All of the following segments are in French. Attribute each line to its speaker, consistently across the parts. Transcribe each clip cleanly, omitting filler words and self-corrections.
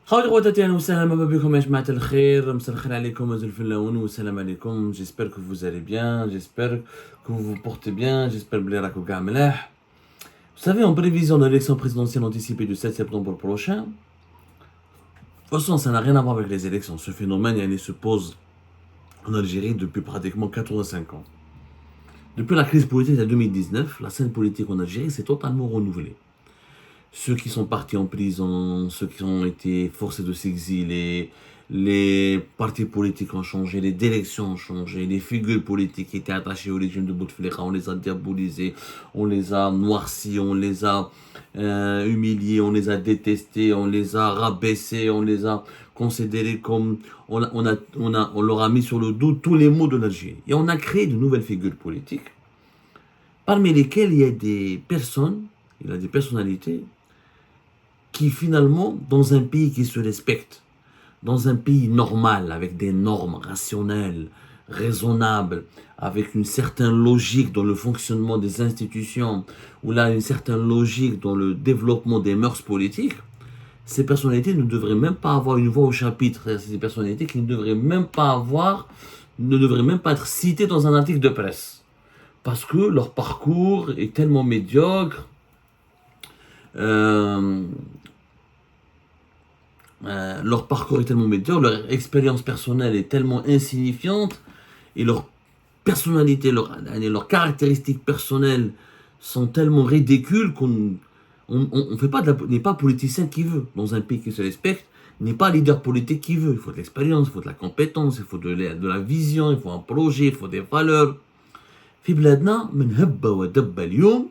Speaker 1: خواتي خواتاتي اهلا وسهلا مرحبا بكم يا جماعة الخير مساء الخير عليكم الفلاون والسلام عليكم. J'espère que vous allez bien, j'espère que vous vous portez bien, j'espère بلي راكم كاع ملاح. Vous savez, en prévision de l'élection présidentielle anticipée du 7 septembre prochain, de toute façon ça n'a rien à voir avec les élections, ce phénomène il se pose en Algérie depuis pratiquement 85 ans. Depuis la crise politique de 2019, la scène politique en Algérie s'est totalement renouvelée. Ceux qui sont partis en prison, ceux qui ont été forcés de s'exiler, les partis politiques ont changé, les directions ont changé, les figures politiques qui étaient attachées au régime de Bouteflika, on les a diabolisés, on les a noircis, on les a humiliés, on les a détestés, on les a rabaissés, on les a considérés comme... On leur a mis sur le dos tous les maux de l'Algérie. Et on a créé de nouvelles figures politiques, parmi lesquelles il y a des personnes, il y a des personnalités, qui finalement, dans un pays qui se respecte, dans un pays normal, avec des normes rationnelles, raisonnables, avec une certaine logique dans le fonctionnement des institutions, ou là une certaine logique dans le développement des mœurs politiques, ces personnalités ne devraient même pas avoir une voix au chapitre. C'est des personnalités qui ne devraient même pas être citées dans un article de presse. Parce que leur parcours est tellement médiocre, leur expérience personnelle est tellement insignifiante et leur personnalité, leurs caractéristiques personnelles sont tellement ridicules qu'on n'est pas politicien qui veut. Dans un pays qui se respecte, n'est pas leader politique qui veut. Il faut de l'expérience, il faut de la compétence, il faut de la vision, il faut un projet, il faut des valeurs. في بلادنا من هبة ودبة اليوم,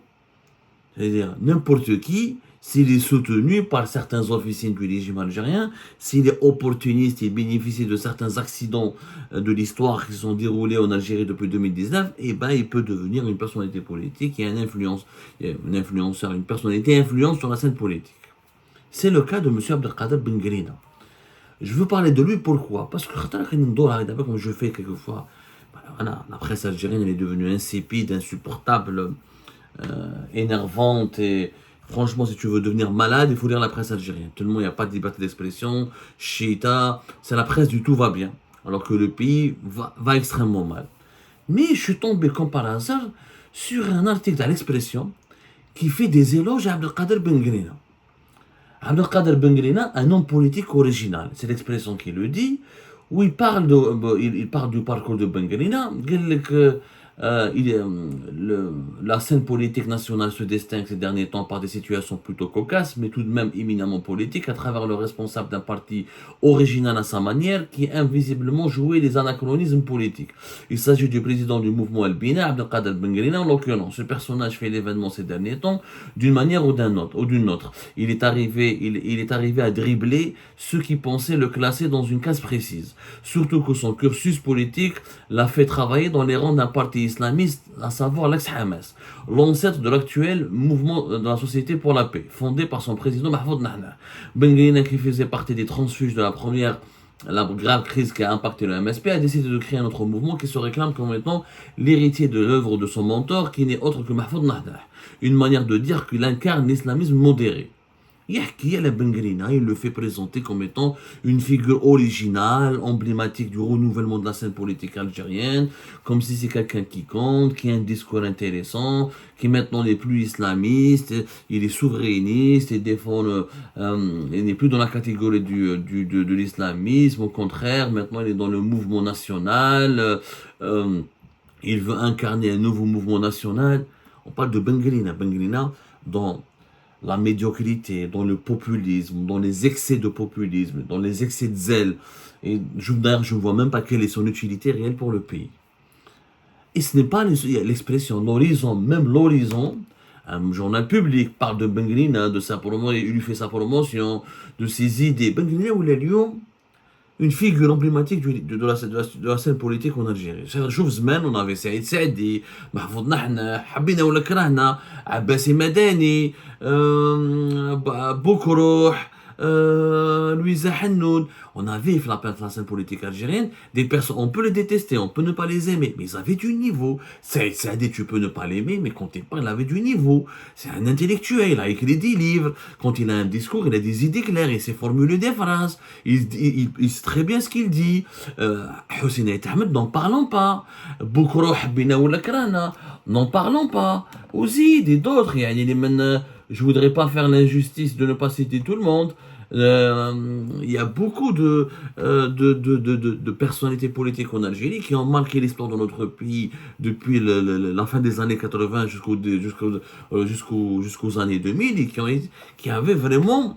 Speaker 1: c'est-à-dire n'importe qui, s'il est soutenu par certains officiers du régime algérien, s'il est opportuniste et bénéficie de certains accidents de l'histoire qui se sont déroulés en Algérie depuis 2019, eh ben, il peut devenir une personnalité politique et un influenceur, une personnalité influente sur la scène politique. C'est le cas de M. Abdelkader Ben Grina. Je veux parler de lui, pourquoi? Parce que comme je fais quelquefois, la presse algérienne elle est devenue insipide, insupportable, énervante et franchement si tu veux devenir malade il faut lire la presse algérienne. Tellement il n'y a pas de liberté d'expression, chita, c'est la presse du tout va bien alors que le pays va extrêmement mal. Mais je suis tombé comme par hasard sur un article à l'Expression qui fait des éloges à Abdelkader Ben Grina. Abdelkader Ben Grina, un homme politique original, c'est l'Expression qui le dit, où il parle du parcours de Ben Grina. La scène politique nationale se distingue ces derniers temps par des situations plutôt cocasses, mais tout de même éminemment politiques, à travers le responsable d'un parti original à sa manière, qui a invisiblement joué les anachronismes politiques. Il s'agit du président du mouvement El Bina, Abdelkader Ben Grina, en l'occurrence. Ce personnage fait l'événement ces derniers temps, d'une manière ou d'une autre. Il est arrivé à dribbler ceux qui pensaient le classer dans une case précise. Surtout que son cursus politique l'a fait travailler dans les rangs d'un parti islamiste, à savoir l'ex-Hamas, l'ancêtre de l'actuel mouvement de la Société pour la paix, fondé par son président Mahfoud Nahna. Ben Grina, qui faisait partie des transfuges de la grave crise qui a impacté le MSP, a décidé de créer un autre mouvement qui se réclame comme étant l'héritier de l'œuvre de son mentor, qui n'est autre que Mahfoud Nahda. Une manière de dire qu'il incarne l'islamisme modéré. Yahki al Ben Grina, il le fait présenter comme étant une figure originale, emblématique du renouvellement de la scène politique algérienne, comme si c'est quelqu'un qui compte, qui a un discours intéressant, qui maintenant n'est plus islamiste, il est souverainiste, il défend, il n'est plus dans la catégorie de l'islamisme, au contraire, maintenant il est dans le mouvement national, il veut incarner un nouveau mouvement national. On parle de Ben Grina dans la médiocrité, dans le populisme, dans les excès de populisme, dans les excès de zèle. Et d'ailleurs, je ne vois même pas quelle est son utilité réelle pour le pays. Et ce n'est pas l'expression, même l'horizon, un journal public parle de Ben Grina, de sa promotion, il lui fait sa promotion, de ses idées. Ben Grina, où il est une figure emblématique de la scène politique en Algérie. شوف زمان on avait Saïd Saadi, Mahfoud Nahna, حبينا ولا كرهنا, عباسي مداني, بوكروح, Louisa Hannoun. On avait la scène politique algérienne des personnes, on peut les détester, on peut ne pas les aimer, mais ils avaient du niveau. Saïd Saadi, tu peux ne pas l'aimer, mais quand il parle, il avait du niveau. C'est un intellectuel, il a écrit des livres. Quand il a un discours, il a des idées claires, il sait formuler des phrases, il sait très bien ce qu'il dit. Hossein Ahmed, n'en parlons pas. Boukro Habina ou Lakrana, n'en parlons pas. Ozid et d'autres, je voudrais pas faire l'injustice de ne pas citer tout le monde. Il y a beaucoup de personnalités politiques en Algérie qui ont marqué l'histoire de notre pays depuis la fin des années 80 jusqu'aux années 2000 et qui avaient vraiment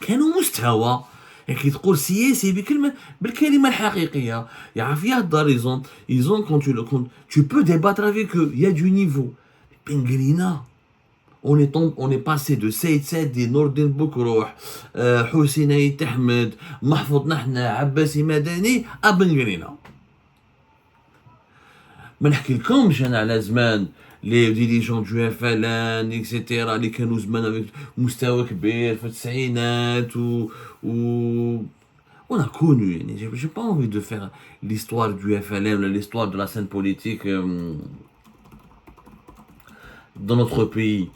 Speaker 1: كانوا مستوى كي تقول سياسي بالكلمة الحقيقية يعرف يهضر ils ont quand tu peux débattre avec eux il y a du niveau. Bengelina, on est passé de Saïd Saadi, Nordin Boukrouh, Hossein Ahmed, Mahfoud Nahna, Abbasi Madani, à Bengelina. ما نحكي لكمش انا على زمان لي ديليجون دو اف ال ان اكسيتيرا اللي كانوا زمان مستوى كبير في التسعينات و on a connu يعني j'ai pas envie de faire l'histoire du FLN l'histoire de la scène politique dans notre pays.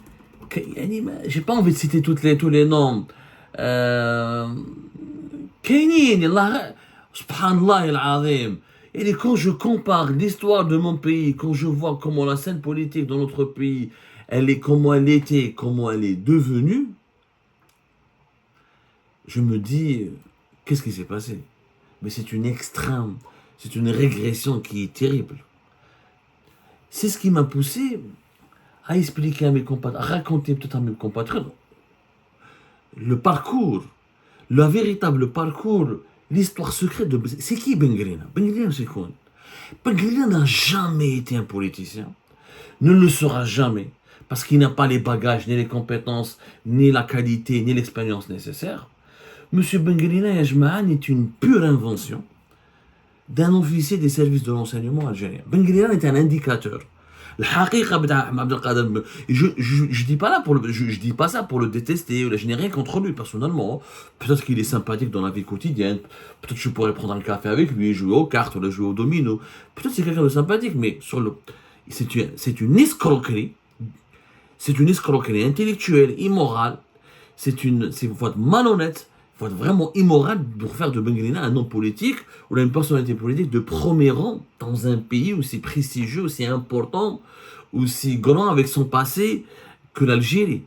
Speaker 1: J'ai pas envie de citer tous les noms. كاينين الله سبحان الله العظيم. Et quand je compare l'histoire de mon pays, quand je vois comment la scène politique dans notre pays, comment elle était, comment elle est devenue, je me dis, qu'est-ce qui s'est passé? Mais c'est une extrême, c'est une régression qui est terrible. C'est ce qui m'a poussé à expliquer à mes compatriotes, à raconter peut-être à mes compatriotes le parcours, le véritable parcours, l'histoire secrète de... C'est qui Bengelina? Bengelina, c'est quoi? Bengelina n'a jamais été un politicien, ne le sera jamais, parce qu'il n'a pas les bagages, ni les compétences, ni la qualité, ni l'expérience nécessaire. Monsieur Bengelina Yajma'an est une pure invention d'un officier des services de renseignement algérien. Bengelina est un indicateur. الحقيقة بتاع عبد القادر je dis pas là pour je dis pas ça pour le détester, je n'ai rien contre lui personnellement. Peut-être qu'il est sympathique dans la vie quotidienne, peut-être que je pourrais prendre un café avec lui, jouer aux cartes ou jouer au domino, peut-être c'est quelqu'un de sympathique, mais c'est une escroquerie, c'est une escroquerie intellectuelle, immorale, faut être malhonnête, il faut être vraiment immoral pour faire de Bengelina un homme politique ou une personnalité politique de premier rang dans un pays aussi prestigieux, aussi important, aussi grand avec son passé que l'Algérie.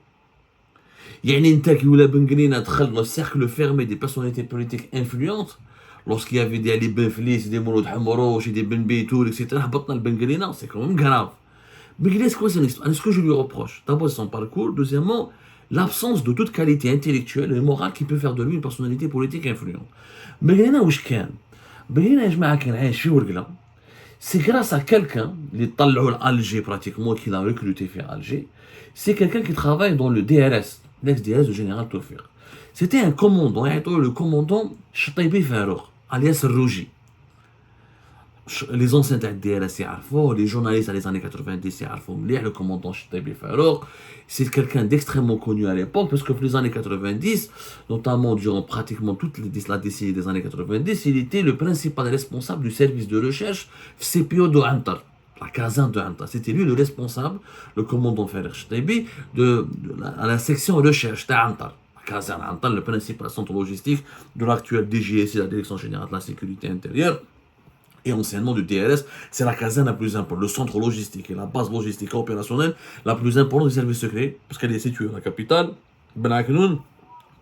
Speaker 1: يعني انت كي ولا Bengelina دخل dans le cercle fermé des personnalités politiques influentes lorsqu'il y avait des Ali Ben Flis, des Mouloud Hamrouch, des Ben Beitoul, etc. هبطنا Bengelina, c'est quand même grave. Bengelina, c'est quoi son histoire? Ce que je lui reproche, d'abord son parcours, deuxièmement l'absence de toute qualité intellectuelle et morale qui peut faire de lui une personnalité politique influente. Bengelina واش كان؟ Bengelina يا جماعة كان عايش في ورقلة. C'est grâce à quelqu'un اللي طلعوا لألجي pratiquement qui l'a recruté في Alger. C'est quelqu'un qui travaille dans le DRS, l'ex-DRS du général Tofir. C'était un commandant, le commandant Ch'taibi Farouk, alias Rouji. Les anciens de DRS les journalistes des années 90 le commandant Ch'taibi Farouk, c'est quelqu'un d'extrêmement connu à l'époque parce que pour les années 90, notamment durant pratiquement toute la décennie des années 90, il était le principal responsable du service de recherche CPO de Antar, la caserne de Antar. C'était lui le responsable, le commandant Farouk Ch'taibi, à la section recherche d'Antar. La caserne Antar, le principal centre logistique de l'actuelle DGSI, la Direction Générale de la Sécurité Intérieure. Et anciennement du DRS, c'est la caserne la plus importante, le centre logistique et la base logistique opérationnelle la plus importante du service secret, parce qu'elle est située dans la capitale, Ben Aknoun,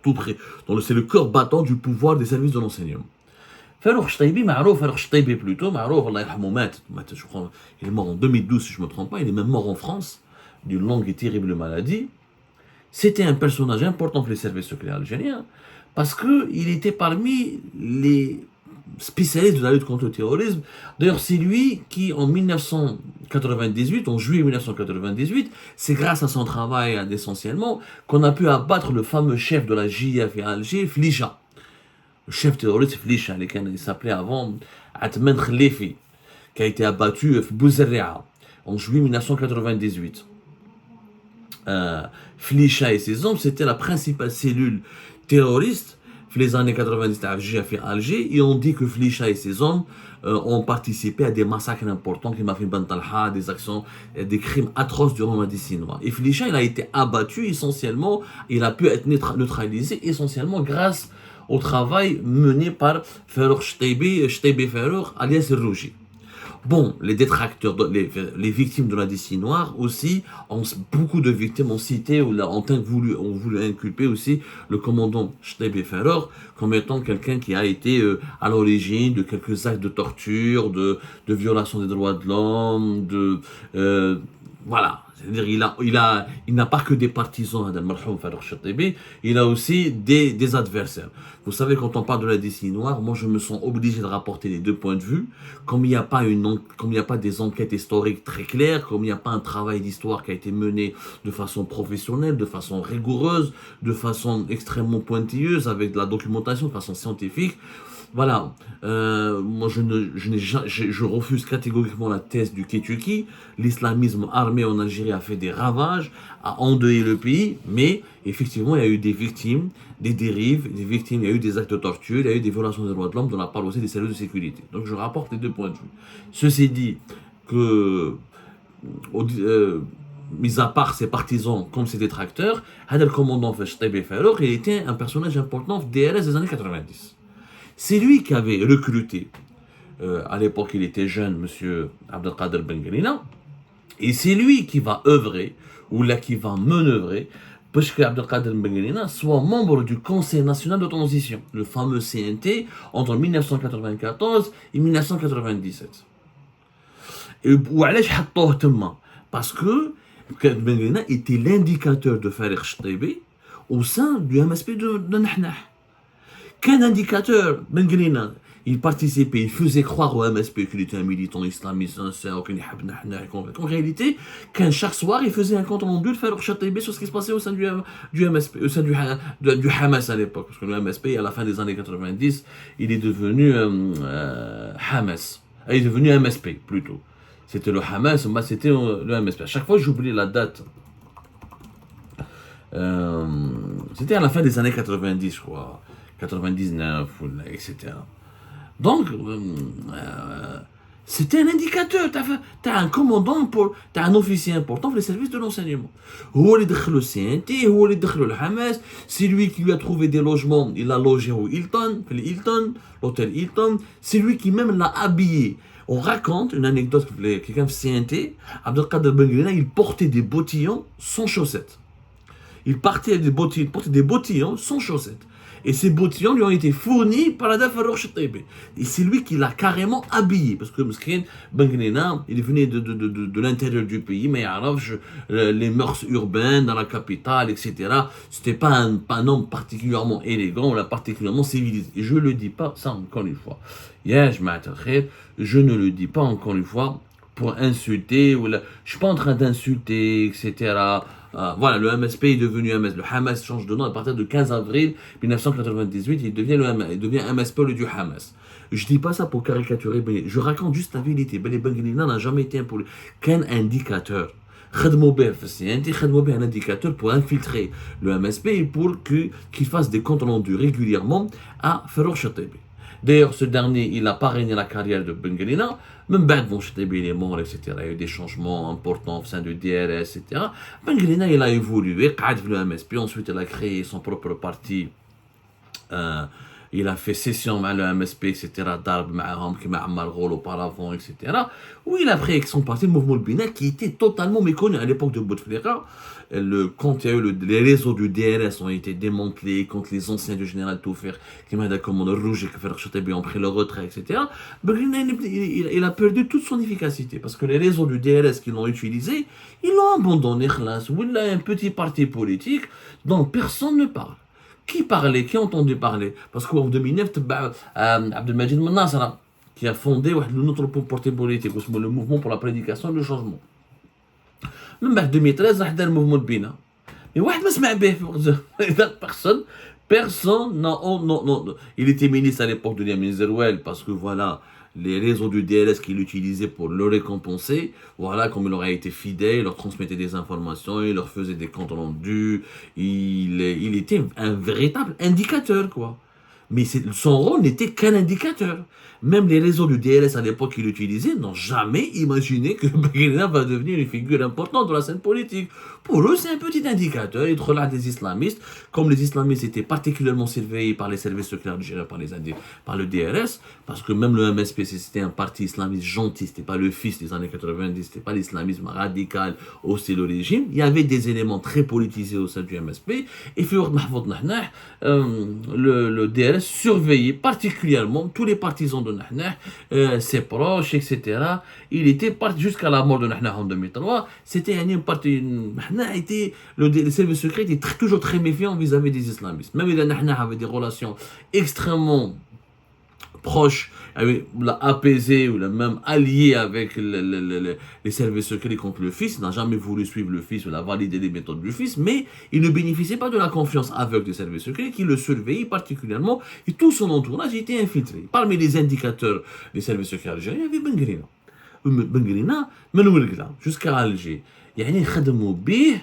Speaker 1: tout près. Donc c'est le corps battant du pouvoir des services de renseignement. Farouk Ch'taibi, Farouk Ch'taibi plutôt, Allah yarhamou mat, je crois, il est mort en 2012 si je ne me trompe pas, il est même mort en France, d'une longue et terrible maladie. C'était un personnage important pour les services secrets algériens, parce qu'il était parmi les spécialiste de la lutte contre le terrorisme. D'ailleurs, c'est lui qui, en 1998, en juillet 1998, c'est grâce à son travail essentiellement qu'on a pu abattre le fameux chef de la JF à Alger, Flicha. Le chef terroriste Flicha, il s'appelait avant Atmen Khalifi, qui a été abattu à Bouzerria en juillet 1998. Flicha et ses hommes, c'était la principale cellule terroriste les années 90 à Alger, et on dit que Flicha et ses hommes ont participé à des massacres importants qui m'a fait Bantalha, des actions, des crimes atroces durant la décennie. Et Flicha, il a été abattu essentiellement, il a pu être neutralisé essentiellement grâce au travail mené par Farouk Chteibi Farouk, alias Rougi. Bon, les détracteurs, les victimes de la décennie noire aussi, beaucoup de victimes ont cité ou ont voulu inculper aussi le commandant Chteibi Ferrer comme étant quelqu'un qui a été à l'origine de quelques actes de torture, de violation des droits de l'homme, voilà. C'est-à-dire il n'a pas que des partisans, il a aussi des adversaires. Vous savez, quand on parle de la décennie noire, moi je me sens obligé de rapporter les deux points de vue. Comme il n'y a pas des enquêtes historiques très claires, comme il n'y a pas un travail d'histoire qui a été mené de façon professionnelle, de façon rigoureuse, de façon extrêmement pointilleuse, avec de la documentation, de façon scientifique, voilà, moi je refuse catégoriquement la thèse du Kétuki. L'islamisme armé en Algérie a fait des ravages, a endeuillé le pays, mais effectivement il y a eu des victimes, des dérives, des victimes, il y a eu des actes de torture, il y a eu des violations des droits de l'homme de la part aussi des services de sécurité. Donc je rapporte les deux points de vue. Ceci dit, mis à part ses partisans comme ses détracteurs, le commandant Chteibi Farouk, il était un personnage important de DRS des années 90. C'est lui qui avait recruté, à l'époque il était jeune, monsieur Abdelkader Bengelina, et c'est lui qui va œuvrer, ou là qui va manœuvrer, pour que Abdelkader Bengelina soit membre du Conseil national de transition, le fameux CNT, entre 1994 et 1997. Et parce que Bengelina était l'indicateur de Farouk Chteibi au sein du MSP de Nahnah. Qu'un indicateur, Bengelina, il participait, il faisait croire au MSP qu'il était un militant islamiste sincère, qu'en réalité, chaque soir, il faisait un compte rendu de Farouk Chteibi sur ce qui se passait au sein du MSP, au sein du Hamas à l'époque. Parce que le MSP, à la fin des années 90, il est devenu Hamas. Il est devenu MSP, plutôt. C'était le Hamas, moi c'était le MSP. À chaque fois, j'oublie la date. C'était à la fin des années 90, je crois. 99, etc. Donc, c'était un indicateur. Tu as un commandant, tu as un officier important pour les services de l'enseignement. Le CNT, le Hamas, c'est lui qui lui a trouvé des logements. Il l'a logé au Hilton, l'hôtel Hilton. C'est lui qui même l'a habillé. On raconte une anecdote, quelqu'un de CNT, Abdelkader Bengelina, il portait des bottillons sans chaussettes. Il portait des bottillons sans chaussettes. Et ces bottillons lui ont été fournis par la Farouk Chteibi. Et c'est lui qui l'a carrément habillé. Parce que Mskin Bengelina, il venait de l'intérieur du pays, mais les mœurs urbaines dans la capitale, etc. C'était pas un homme particulièrement élégant, ou particulièrement civilisé. Et je ne le dis pas, ça encore une fois. Je ne le dis pas encore une fois pour insulter. Je ne suis pas en train d'insulter, etc. Voilà, le MSP est devenu MS. Le Hamas change de nom à partir du 15 avril 1998. Il devient MSP le du Hamas. Je dis pas ça pour caricaturer, mais je raconte juste la vérité. Les Bengelina n'a jamais été qu'un indicateur. Un indicateur pour infiltrer le MSP et pour qu'il fasse des comptes rendus régulièrement à Farouk Chteibi. D'ailleurs, ce dernier, il a parrainé la carrière de Bengelina. Même bon, Chteibi est mort, etc. Il y a eu des changements importants au sein du DRS, etc. Bengelina, il a évolué, le MSP. Ensuite, il a créé son propre parti. Il a fait session avec le MSP, etc. Darb Ma'ahom, qui m'a Ammar Ghol auparavant, etc. Où il a pris son parti, le mouvement Bina, qui était totalement méconnu à l'époque de Bouteflika. Quand il y a eu les réseaux du DRS ont été démantelés, quand les anciens du général Toufer, qui m'a dit comment le rouge et Farouk Chteibi ont pris le retrait, etc. Il a perdu toute son efficacité parce que les réseaux du DRS qui l'ont utilisé, ils l'ont abandonné. Ou il a un petit parti politique dont personne ne parle. Qui parlait? Qui a entendu parler? Parce qu'en 2009, Abdelmajid Mennasra, qui a fondé notre parti politique, le mouvement pour la prédication et le changement. Même en 2013, il y a le mouvement de Bina. Mais personne, non. Il était ministre à l'époque de Yamin Zerouel, parce que voilà, les réseaux du DLS qu'il utilisait pour le récompenser. Voilà, comme il aurait été fidèle, il leur transmettait des informations, il leur faisait des comptes rendus. Il était un véritable indicateur, quoi. Mais son rôle n'était qu'un indicateur. Même les réseaux du DLS à l'époque qu'il utilisait n'ont jamais imaginé que Baghdad va devenir une figure importante dans la scène politique. Pour eux, c'est un petit indicateur. Ils relâchent des islamistes. Comme les islamistes étaient particulièrement surveillés par les services secrets algériens, par le DRS, parce que même le MSPC, c'était un parti islamiste gentil, c'était pas le fils des années 90, c'était pas l'islamisme radical, hostile le régime. Il y avait des éléments très politisés au sein du MSP. Et le DRS surveillait particulièrement tous les partisans de Nahnah, ses proches, etc. Il était parti jusqu'à la mort de Nahnah en 2003. C'était une partie. Nahnah était. Le service secret était toujours très méfiant vis-à-vis des islamistes. Même si Nahnah avait des relations extrêmement proche, apaisé ou même allié avec les services secrets contre le fils, il n'a jamais voulu suivre le fils ou la valider les méthodes du fils, mais il ne bénéficiait pas de la confiance aveugle des services secrets qui le surveillaient particulièrement et tout son entourage était infiltré. Parmi les indicateurs des services secrets algériens, il y avait Bengrina. Bengrina, jusqu'à Alger. يعني خدموا به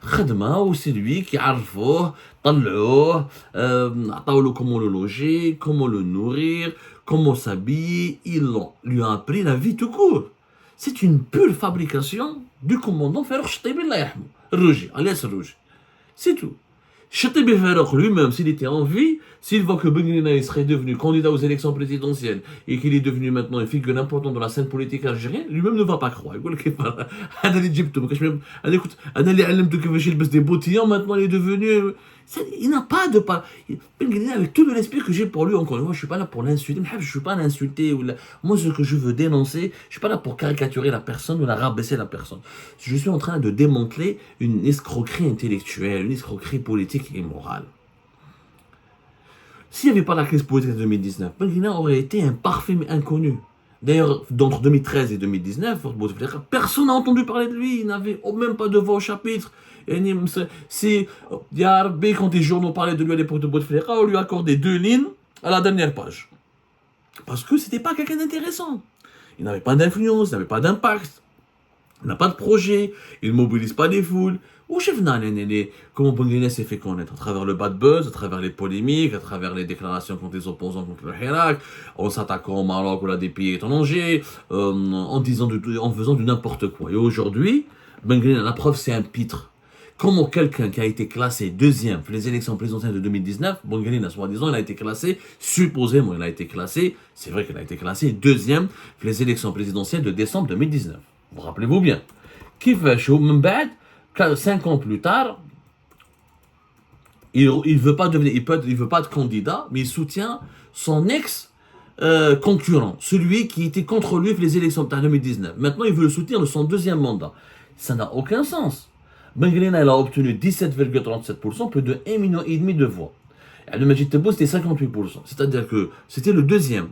Speaker 1: خدمه وسي lui qui عرفوه طلعوه عطاو له comment le loger, comment le nourrir, comment s'habiller, ils lui ont appris la vie tout court. C'est une pure fabrication du commandant Farouk Chatibi Allah yahmou, Rougi, alias Rougi. C'est tout. Chatibi Farouk lui-même, s'il était en vie, s'il voit que Bengrina serait devenu candidat aux élections présidentielles et qu'il est devenu maintenant une figure importante dans la scène politique algérienne, lui-même ne va pas croire. Des bottillons, maintenant il est devenu. Il n'a pas de pas. Bengrina, avec tout le respect que j'ai pour lui, encore une fois, je ne suis pas là pour l'insulter. Je ne suis pas l'insulter. Moi, ce que je veux dénoncer, je ne suis pas là pour caricaturer la personne ou la rabaisser la personne. Je suis en train de démanteler une escroquerie intellectuelle, une escroquerie politique et morale. S'il n'y avait pas la crise politique de 2019, Bengrina aurait été un parfait inconnu. D'ailleurs, d'entre 2013 et 2019, personne n'a entendu parler de lui. Il n'avait même pas de voix au chapitre. C'est quand les journaux parlaient de lui à l'époque de Bouteflika, on lui accordait 2 lignes à la dernière page. Parce que c'était pas quelqu'un d'intéressant. Il n'avait pas d'influence, il n'avait pas d'impact. Il n'a pas de projet, il ne mobilise pas des foules. Où comment Bengrina s'est fait connaître à travers le bad buzz, à travers les polémiques, à travers les déclarations contre les opposants contre le Hirak, en s'attaquant au Maroc ou à des pays étrangers, en faisant du n'importe quoi. Et aujourd'hui, Bengrina, la preuve, c'est un pitre. Comment quelqu'un qui a été classé deuxième pour les élections présidentielles de 2019, Bengrina, soi-disant, il a été classé, supposément, il a été classé, c'est vrai qu'il a été classé deuxième pour les élections présidentielles de décembre 2019. Vous rappelez-vous bien. Qui fait chaud, 5 ans plus tard, il veut pas devenir, il veut pas être candidat, mais il soutient son ex-concurrent, celui qui était contre lui pour les élections de 2019. Maintenant, il veut le soutenir de son deuxième mandat. Ça n'a aucun sens. Bengrina, il a obtenu 17,37%, plus de 1,5 million de voix. Le Majid Tebboune, c'était 58%. C'est-à-dire que c'était le deuxième.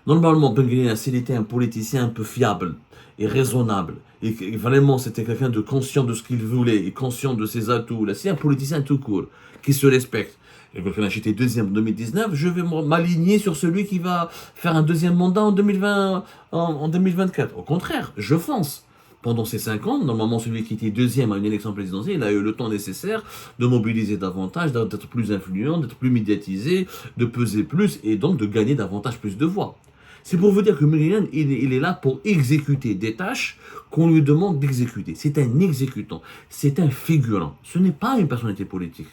Speaker 1: Normalement, Bengrina, s'il était un politicien un peu fiable et raisonnable, et vraiment c'était quelqu'un de conscient de ce qu'il voulait, et conscient de ses atouts, là, c'est un politicien tout court, qui se respecte. Et quand il a été deuxième en 2019, je vais m'aligner sur celui qui va faire un deuxième mandat en 2024. Au contraire, je fonce. Pendant ces 5 ans, normalement, celui qui était deuxième à une élection présidentielle, il a eu le temps nécessaire de mobiliser davantage, d'être plus influent, d'être plus médiatisé, de peser plus et donc de gagner davantage plus de voix. C'est pour vous dire que Bengrina, il est là pour exécuter des tâches qu'on lui demande d'exécuter. C'est un exécutant, c'est un figurant. Ce n'est pas une personnalité politique.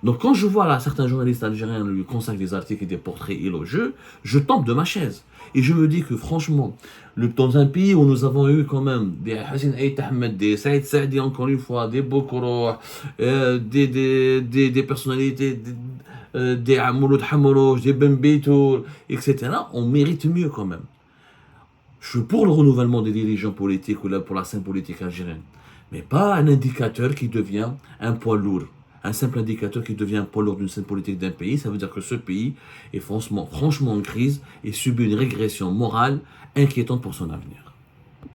Speaker 1: Donc quand je vois là certains journalistes algériens lui consacrent des articles et des portraits élogieux, je tombe de ma chaise. Et je me dis que franchement, dans un pays où nous avons eu quand même des Hassan Aït Ahmed, des Saïd Saadi encore une fois, des Bokro, des personnalités, des Amouloud Hamourouj, des Ben Beitour, etc., on mérite mieux quand même. Je suis pour le renouvellement des dirigeants politiques ou là pour la scène politique algérienne, mais pas un indicateur qui devient un poids lourd. Un simple indicateur qui devient un poids lourd d'une scène politique d'un pays, ça veut dire que ce pays est franchement en crise et subit une régression morale inquiétante pour son avenir.